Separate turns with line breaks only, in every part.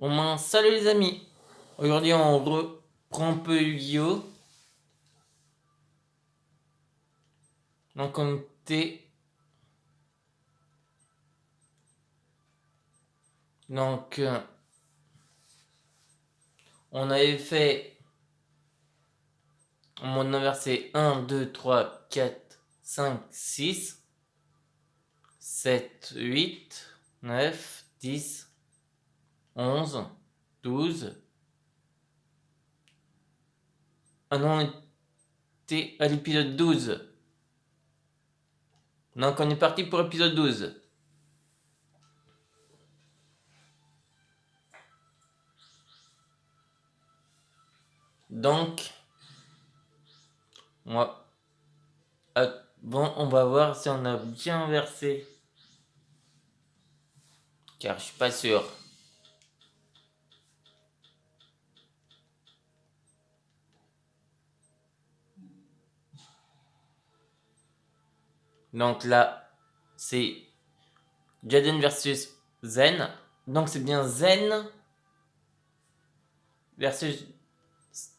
Bon ben, salut les amis. Aujourd'hui on reprend un peu Yu-Gi-Oh! Donc on était... Donc on avait fait... On a versé 1, 2, 3, 4, 5, 6, 7, 8, 9, 10, 11, 12. Ah non, on était à l'épisode 12. Donc on est parti pour l'épisode 12. Donc, moi, bon, on va voir si on a bien versé. Car je suis pas sûr. Donc là, c'est Jaden versus Zen. Donc c'est bien Zen versus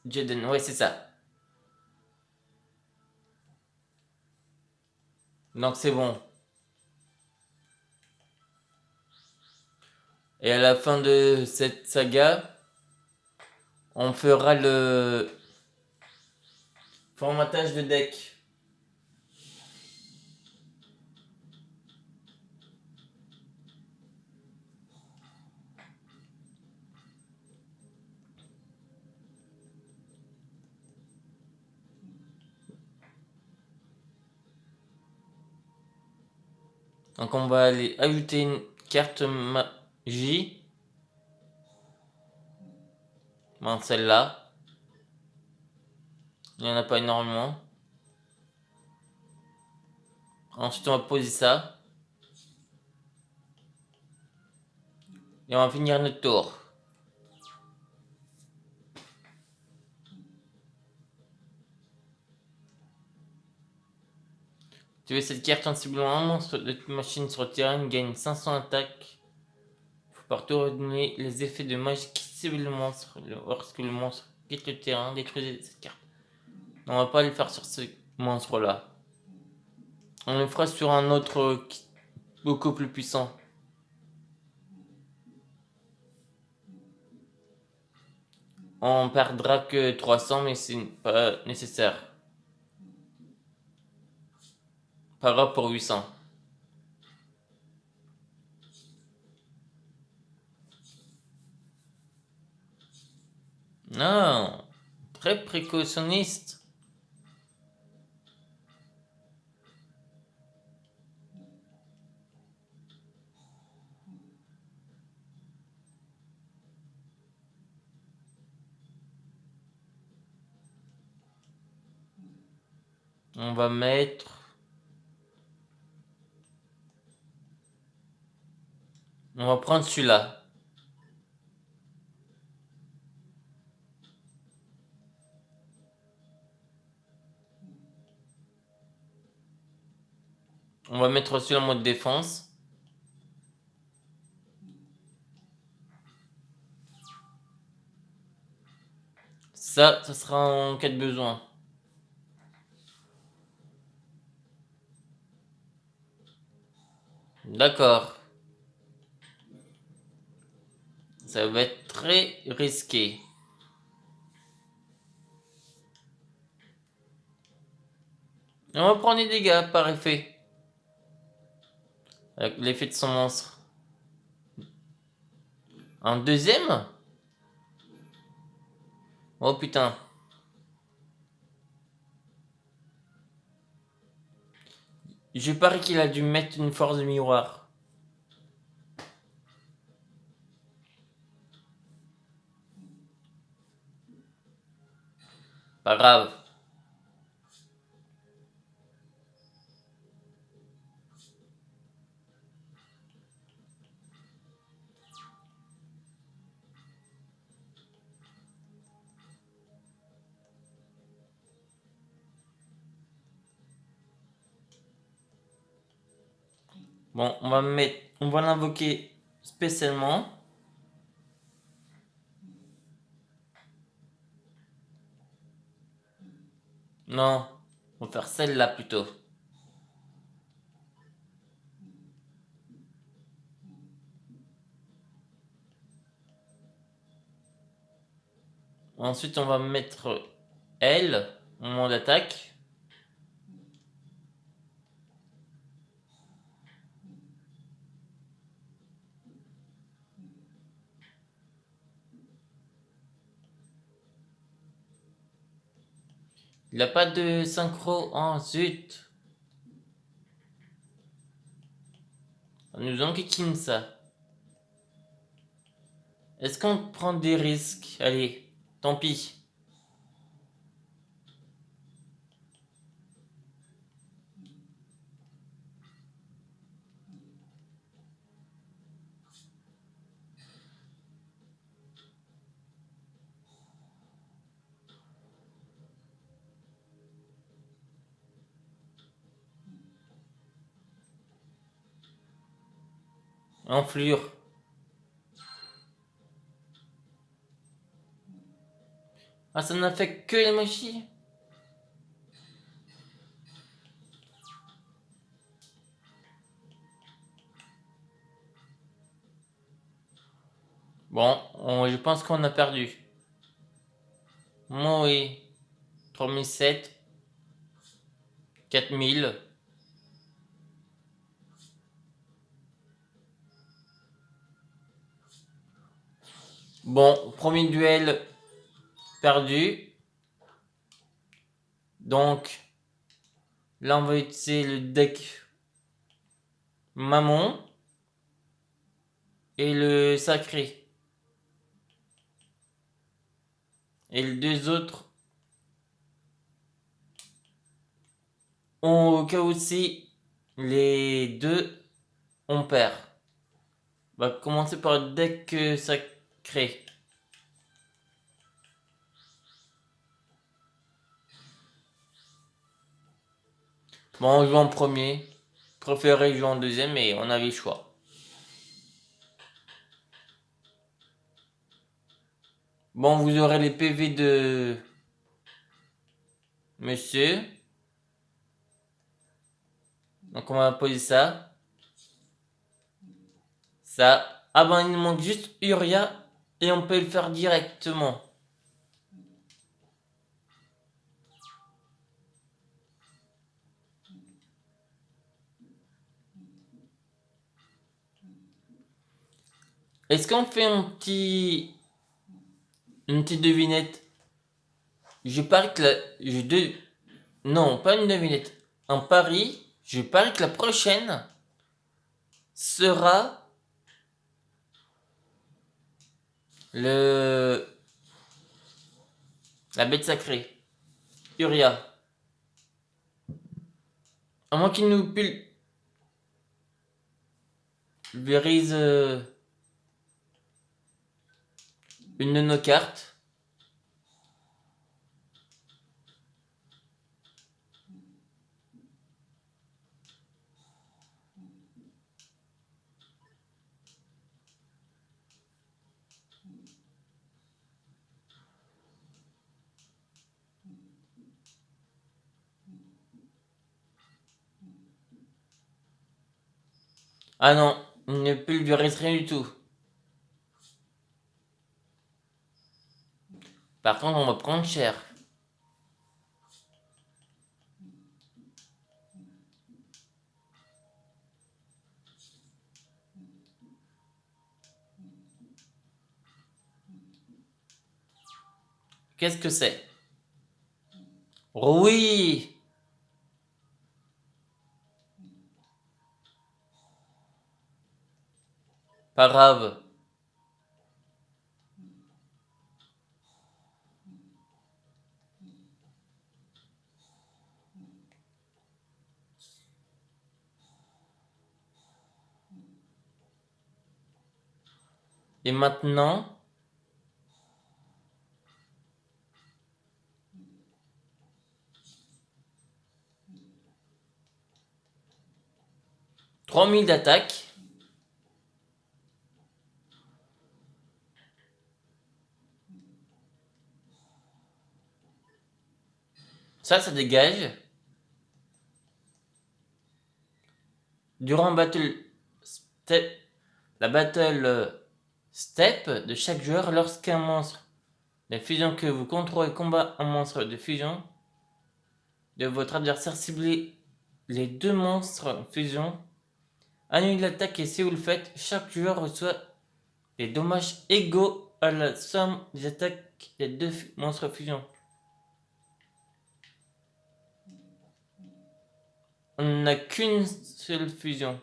Jaden. Ouais, c'est ça. Donc c'est bon. Et à la fin de cette saga, on fera le formatage de deck. Donc on va aller ajouter une carte magie. Bon, celle-là. Il n'y en a pas énormément. Ensuite on va poser ça. Et on va finir notre tour. Tu veux cette carte en ciblant un monstre de machine sur le terrain, gagne 500 attaques. Il faut partout redonner les effets de magie qui ciblent le monstre. Lorsque le monstre quitte le terrain, détruisez cette carte. On va pas le faire sur ce monstre là. On le fera sur un autre beaucoup plus puissant. On perdra que 300 mais c'est pas nécessaire. Pas grave pour 800. Non, très précautionniste. On va mettre... On va prendre celui-là. On va mettre celui-là en mode défense. Ça sera en cas de besoin. D'accord. Ça va être très risqué. Et on va prendre des dégâts par effet. Avec l'effet de son monstre. Un deuxième? Oh putain. Je parie qu'il a dû mettre une force de miroir. Pas grave. Bon, on va l'invoquer spécialement. Non, on va faire celle-là plutôt. Ensuite, on va mettre elle au moment d'attaque. Il n'a pas de synchro. Oh zut. Ça nous enquiquine ça. Est-ce qu'on prend des risques? Allez, tant pis. Enflure. Ah, ça n'a fait que les machines. Bon, je pense qu'on a perdu. Moi, oui. 3007. 4000. Bon, premier duel perdu. Donc, là, on va utiliser le deck Mammon et le Sacré. Et les deux autres, au cas où si les deux, on perd. On va commencer par le deck Sacré. Bon, on joue en premier. Préféré jouer en deuxième, mais on avait le choix. Bon, vous aurez les PV de monsieur. Donc on va poser ça. Ça. Ah ben il nous manque juste Uria et on peut le faire directement. Est-ce qu'on fait une petite devinette? Je parie que non, pas une devinette. Un pari. Je parie que la prochaine sera le la bête sacrée. Uria. À moins qu'il nous pulvérise une de nos cartes. Ah non, il ne pulvérise rien du tout. Par contre, on va prendre cher. Qu'est-ce que c'est? Oui! Pas grave. Et maintenant, 3000 d'attaque. Ça dégage. Durant la battle step de chaque joueur, lorsqu'un monstre de fusion que vous contrôlez combat un monstre de fusion de votre adversaire, ciblez les deux monstres fusion, annulez l'attaque et si vous le faites, chaque joueur reçoit des dommages égaux à la somme des attaques des deux monstres fusion. On n'a qu'une seule fusion.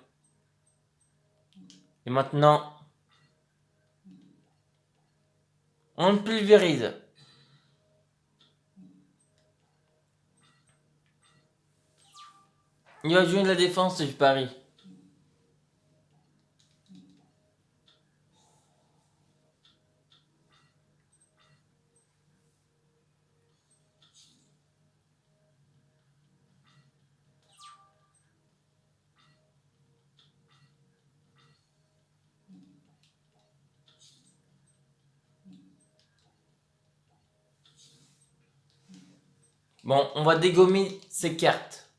Et maintenant, on pulvérise. Il va jouer la défense, je parie. Bon, on va dégommer ces cartes.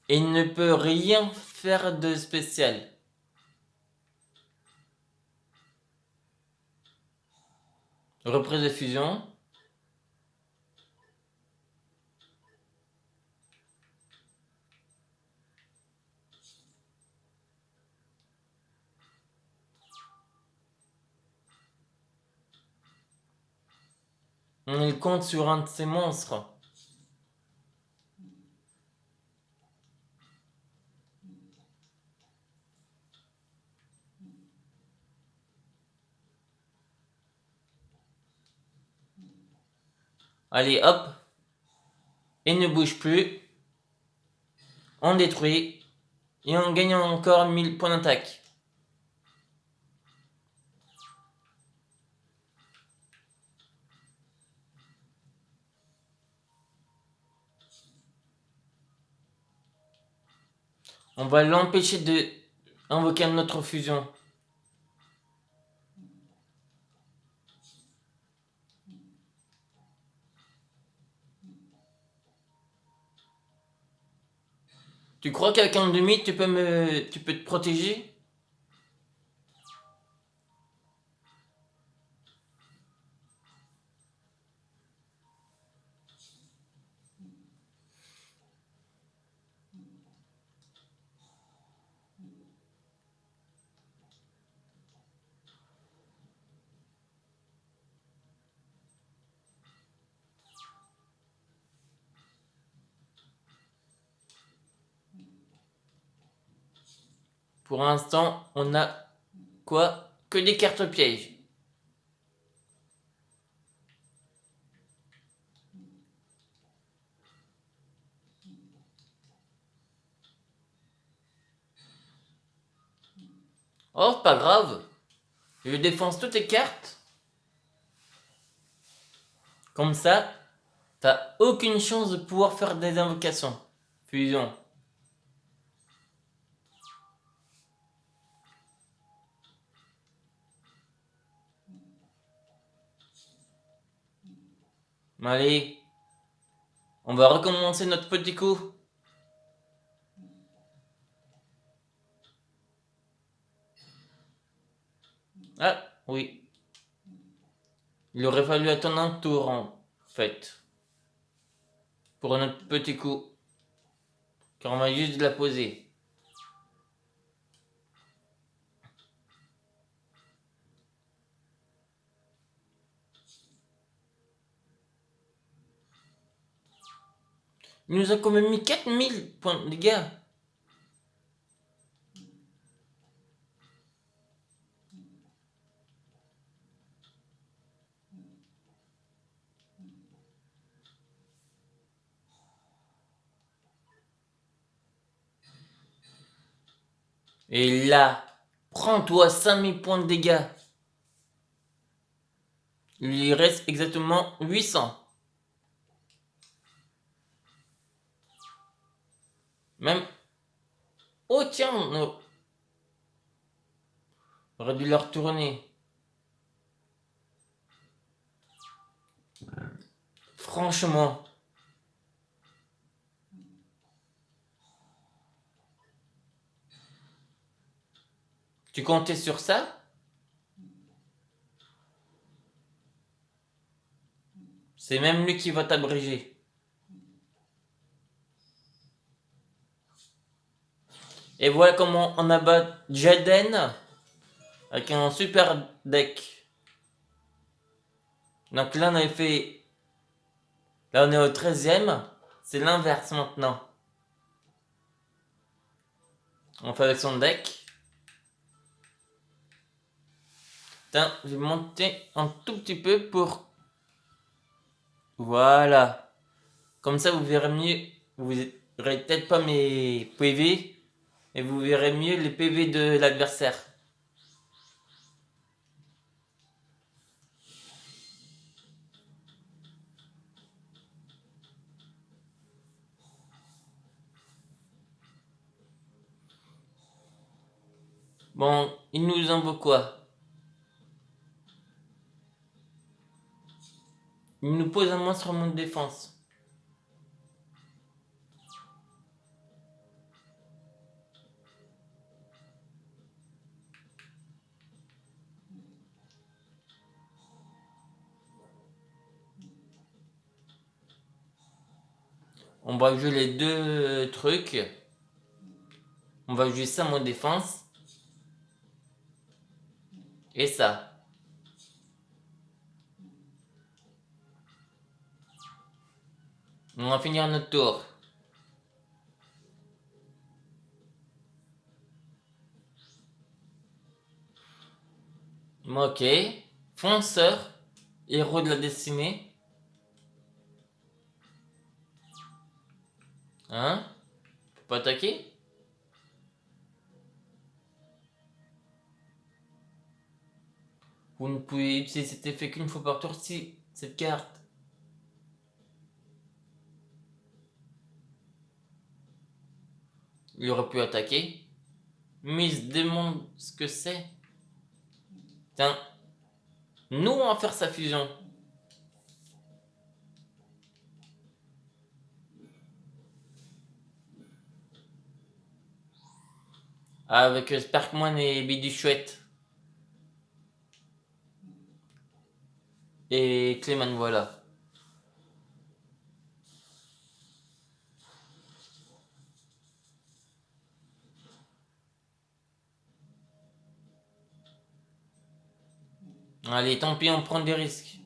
Et il ne peut rien faire de spécial. Reprise de fusion. Il compte sur un de ces monstres. Allez, hop. Et ne bouge plus. On détruit. Et on gagne encore 1000 points d'attaque. On va l'empêcher de invoquer une autre fusion. Tu crois qu'avec un demi, tu peux te protéger? Pour l'instant, on a quoi? Que des cartes pièges. Oh, pas grave. Je défonce toutes les cartes. Comme ça, t'as aucune chance de pouvoir faire des invocations. Fusion. Allez. On va recommencer notre petit coup. Ah, oui. Il aurait fallu attendre un tour, en fait. Pour notre petit coup. Car on va juste la poser. Il nous a quand même mis 4000 points de dégâts. Et là, prends-toi 5000 points de dégâts. Il lui reste exactement 800. Même... Oh tiens, on aurait dû leur tourner. Franchement. Tu comptais sur ça? C'est même lui qui va t'abréger. Et voilà comment on abat Jaden avec un super deck. Donc là on avait fait... Là on est au 13ème. C'est l'inverse maintenant. On fait avec son deck. Tiens, je vais monter un tout petit peu pour... Voilà. Comme ça vous verrez mieux. Vous verrez peut-être pas mes PV. Et vous verrez mieux les PV de l'adversaire. Bon, il nous envoie quoi? Il nous pose un monstre en mode défense. On va jouer les deux trucs. On va jouer ça en mode défense. Et ça. On va finir notre tour. Ok. Fonceur. Héros de la destinée. Hein? Faut pas attaquer? Vous ne pouvez utiliser cet effet qu'une fois par tour si cette carte. Il aurait pu attaquer. Mais il se demande ce que c'est. Tiens. Nous, on va faire sa fusion. Avec Sparkman et Biduchouette. Et Clément, voilà. Allez, tant pis, on prend des risques.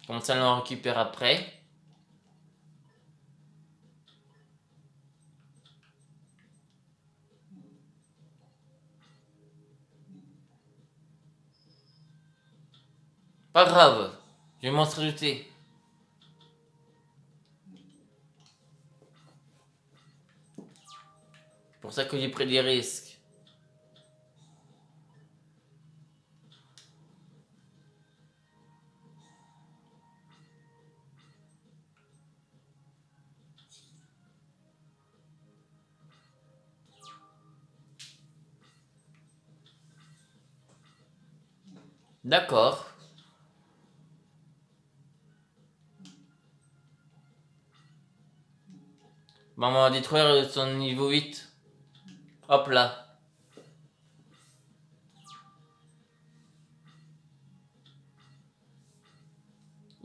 Comme ça, on le récupère après. Pas grave, je vais m'en rajouter. C'est pour ça que j'ai pris des risques. D'accord. Bon, on va détruire son niveau 8. Hop là.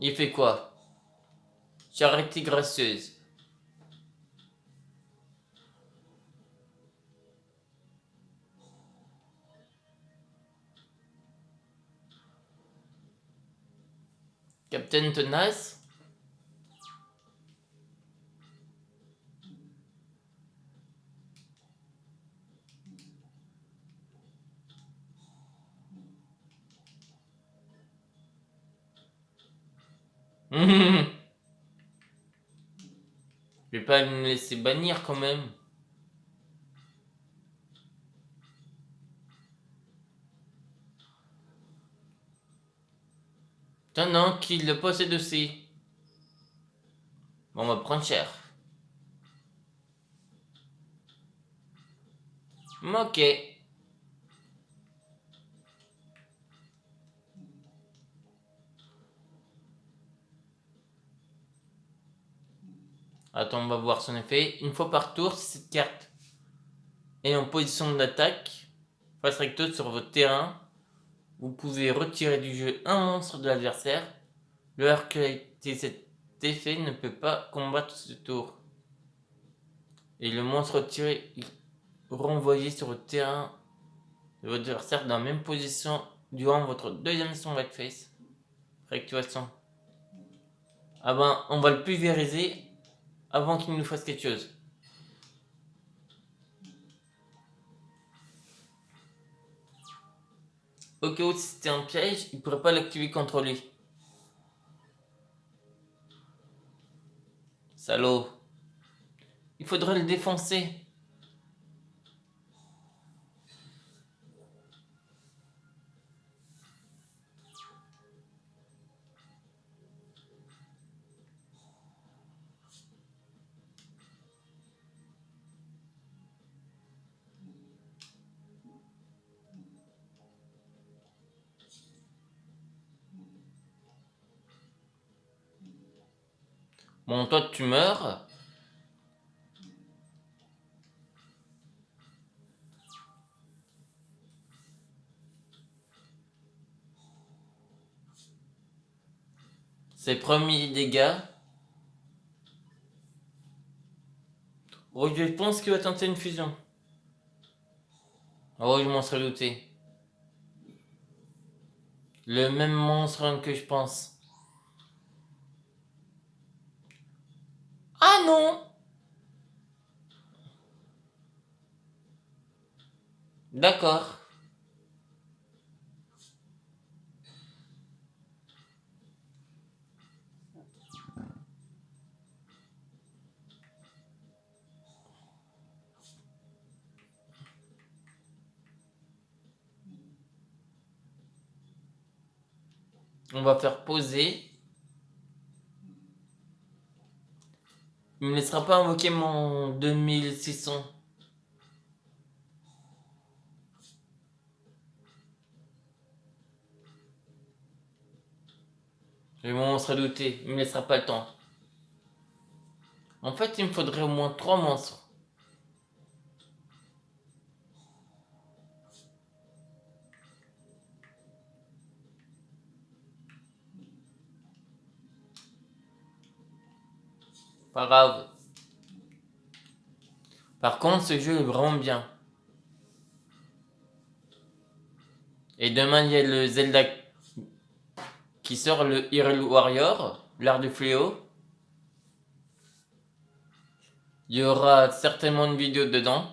Il fait quoi? Charité gracieuse. Captain Tenace. Je vais pas me laisser bannir quand même. Putain non, qu'il le possède aussi. Bon, on va prendre cher. Ok. Attends, on va voir son effet. Une fois par tour, si cette carte est en position d'attaque, face recto sur votre terrain, vous pouvez retirer du jeu un monstre de l'adversaire. Le joueur qui a été cet effet ne peut pas combattre ce tour. Et le monstre retiré est renvoyé sur le terrain de votre adversaire dans la même position durant votre deuxième action Whiteface. Réactivation. Ah ben, on va le pulvériser avant qu'il nous fasse quelque chose. Au cas où c'était un piège, il pourrait pas l'activer contre lui. Salaud. Il faudrait le défoncer. Bon, toi tu meurs. Ses premiers dégâts. Oh, je pense qu'il va tenter une fusion. Oh, je m'en serais douté. Le même monstre que je pense. Ah non! D'accord. On va faire poser. Il me laissera pas invoquer mon 2600. Le monstre serait douté. Il me laissera pas le temps. En fait, il me faudrait au moins 3 monstres. Pas grave. Par contre, ce jeu est vraiment bien. Et demain, il y a le Zelda qui sort, le Hyrule Warrior, l'art du fléau. Il y aura certainement une vidéo dedans.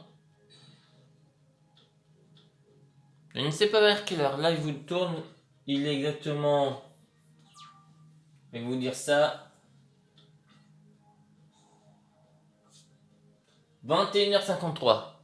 Je ne sais pas vers quelle heure. Là, je vous tourne. Il est exactement... Je vais vous dire ça. 21h53.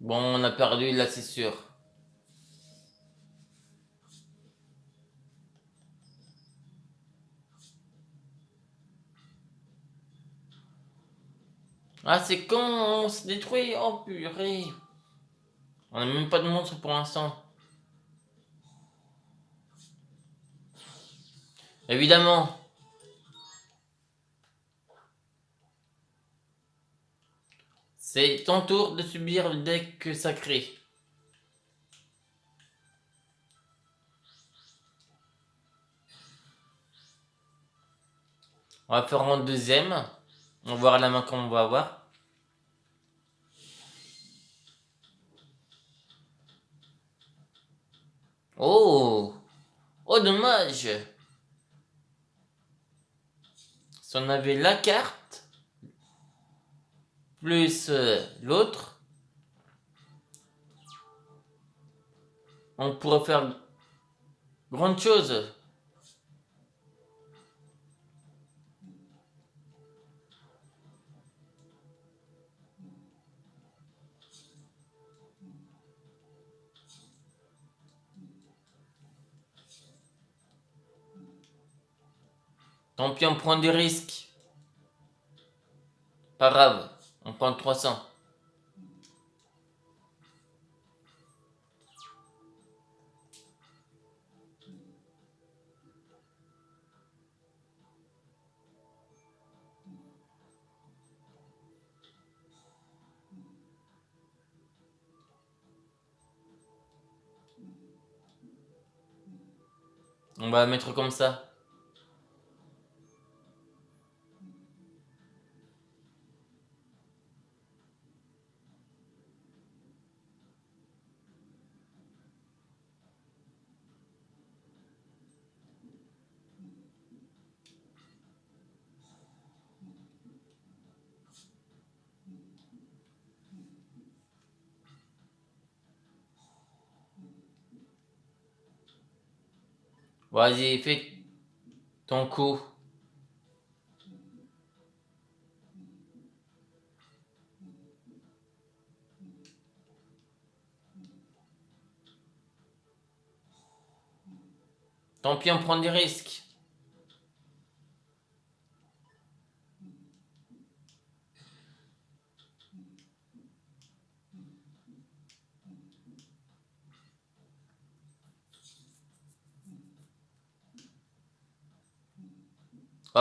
Bon, on a perdu là, c'est sûr. Ah, c'est con, on se détruit. Oh purée. On n'a même pas de monstre pour l'instant. Évidemment. C'est ton tour de subir le deck sacré. On va faire un deuxième. On va voir la main qu'on va avoir. Oh! Oh, dommage! Si on avait la carte, plus l'autre, on pourrait faire grande chose. Tant pis, on prend des risques. Pas grave, on prend 300. On va mettre comme ça. Vas-y, fais ton coup. Tant pis, on prend des risques.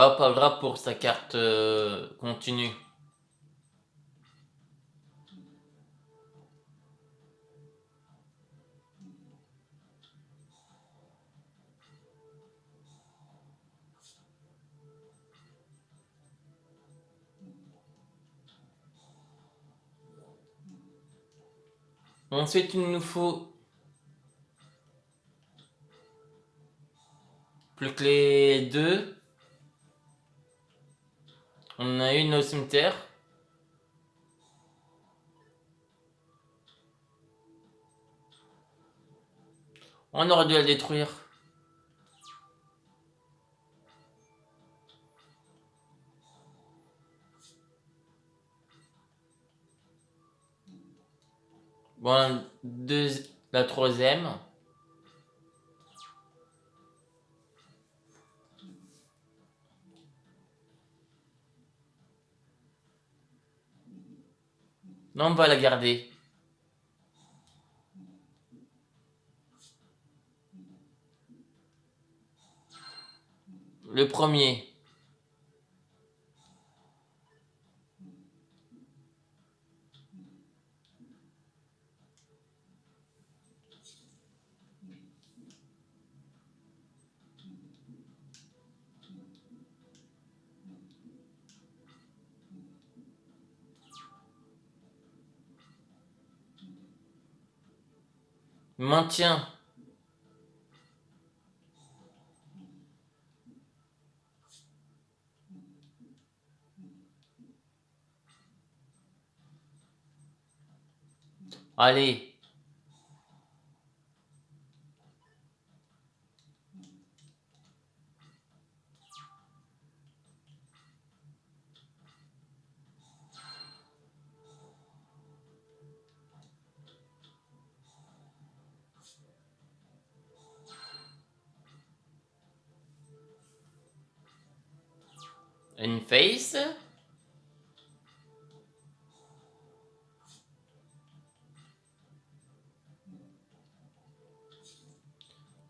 Ah, pas grave pour sa carte continue. Ensuite, il nous faut plus que les deux. On a une au cimetière. On aurait dû la détruire. Bon, la troisième. Non, on va la garder. Le premier. Maintien. Allez. Une face.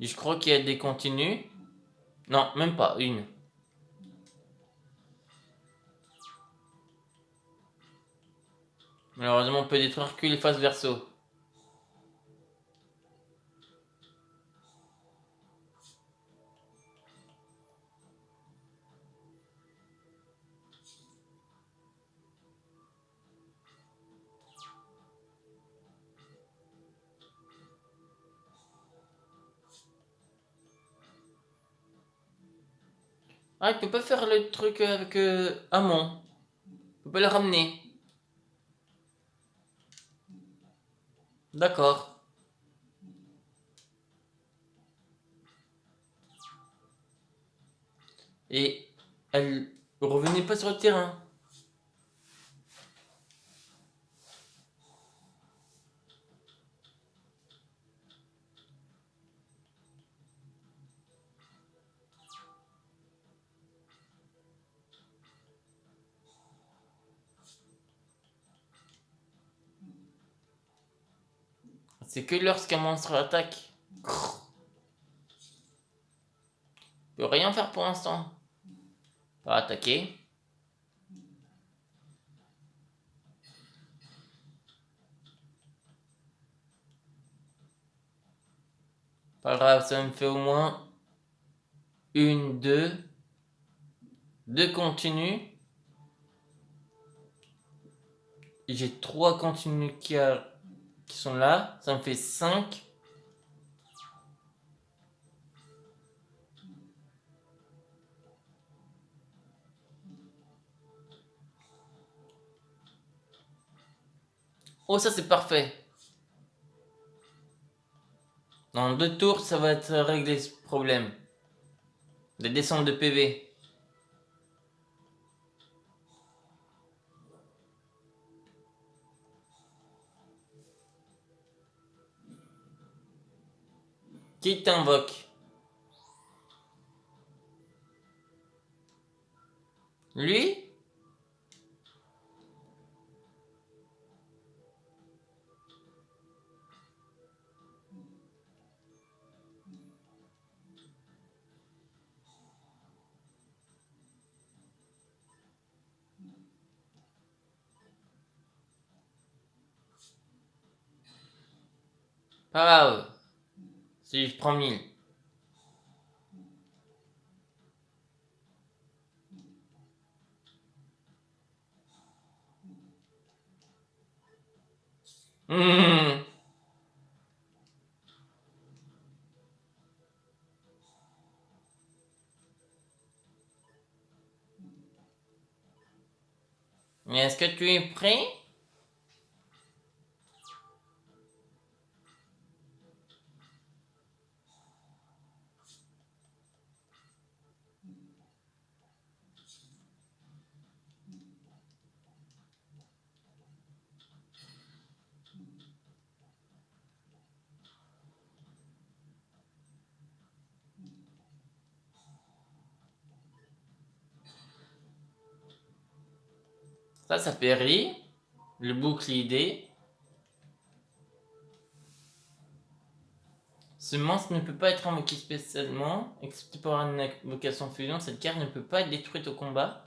Je crois qu'il y a des continues. Non, même pas, une. Malheureusement, on peut détruire que les faces verso. Ah, il peut pas faire le truc avec Amon. Il peut pas le ramener. D'accord. Et elle revenait pas sur le terrain. C'est que lorsqu'un monstre attaque. Il peut rien faire pour l'instant. Pas attaquer. Pas grave, ça me fait au moins une, deux continues. J'ai 3 continues qui sont là. Ça me fait 5. Oh, ça c'est parfait. Dans 2 tours, ça va être réglé ce problème. De descente de PV. Qui t'invoque? Lui? Pas grave. Si je prends 1000. Mais est-ce que tu es prêt? Ça périt. Le bouclier. Ce monstre ne peut pas être invoqué spécialement, excepté par une invocation fusion. Cette carte ne peut pas être détruite au combat.